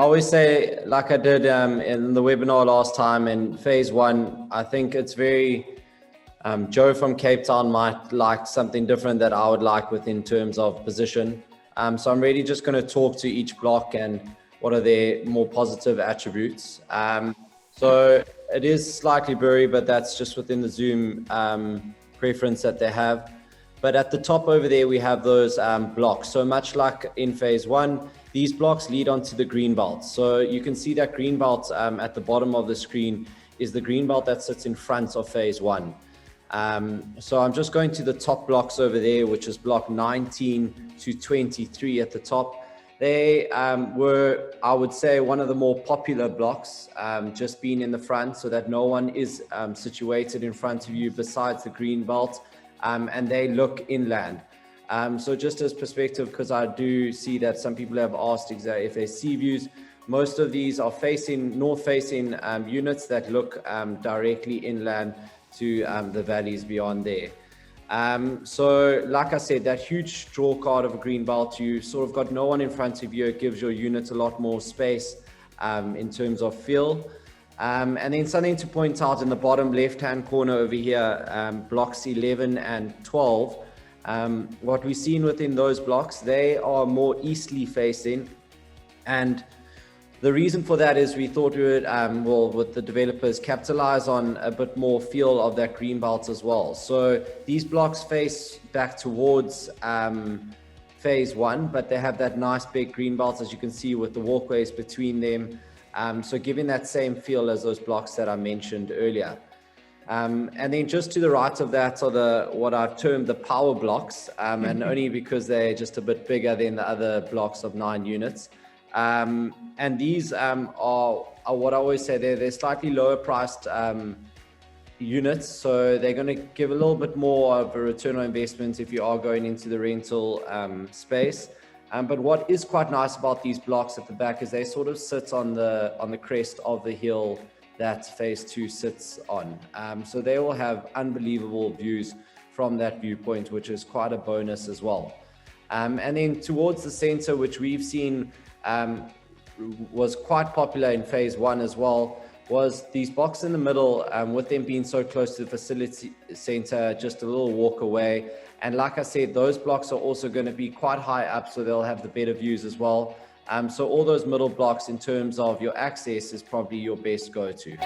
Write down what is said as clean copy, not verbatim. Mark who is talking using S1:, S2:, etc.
S1: always say, like I did in the webinar last time, in phase one, I think it's very, Joe from Cape Town might like something different that I would like within terms of position. So I'm really just going to talk to each block and what are their more positive attributes. So it is slightly blurry, but that's just within the Zoom preference that they have. But at the top over there, we have those blocks. So much like in phase one, these blocks lead onto the green belt. So you can see that green belt at the bottom of the screen is the green belt that sits in front of phase one. So I'm just going to the top blocks over there, which is block 19 to 23 at the top. They were, I would say, one of the more popular blocks, just being in the front so that no one is situated in front of you besides the green belt. And they look inland. So just as perspective, because I do see that some people have asked exactly if they see views, most of these are north-facing units that look directly inland to the valleys beyond there. So like I said, that huge draw card of a green belt, you sort of got no one in front of you. It gives your unit a lot more space in terms of feel. And then something to point out in the bottom left-hand corner over here, blocks 11 and 12, what we've seen within those blocks, they are more easterly facing. And the reason for that is we thought we would, with the developers, capitalize on a bit more feel of that green belt as well. So these blocks face back towards phase one, but they have that nice big green belt, as you can see, with the walkways between them. So giving that same feel as those blocks that I mentioned earlier. And then just to the right of that are what I've termed the power blocks, and only because they're just a bit bigger than the other blocks of 9 units. And these are what I always say, they're slightly lower priced units, so they're going to give a little bit more of a return on investment if you are going into the rental space. But what is quite nice about these blocks at the back is they sort of sit on the crest of the hill that phase 2 sits on. So they will have unbelievable views from that viewpoint, which is quite a bonus as well. And then towards the center, which we've seen was quite popular in phase 1 as well, was these blocks in the middle, with them being so close to the facility center, just a little walk away. And like I said, those blocks are also going to be quite high up, so they'll have the better views as well. So all those middle blocks in terms of your access is probably your best go-to.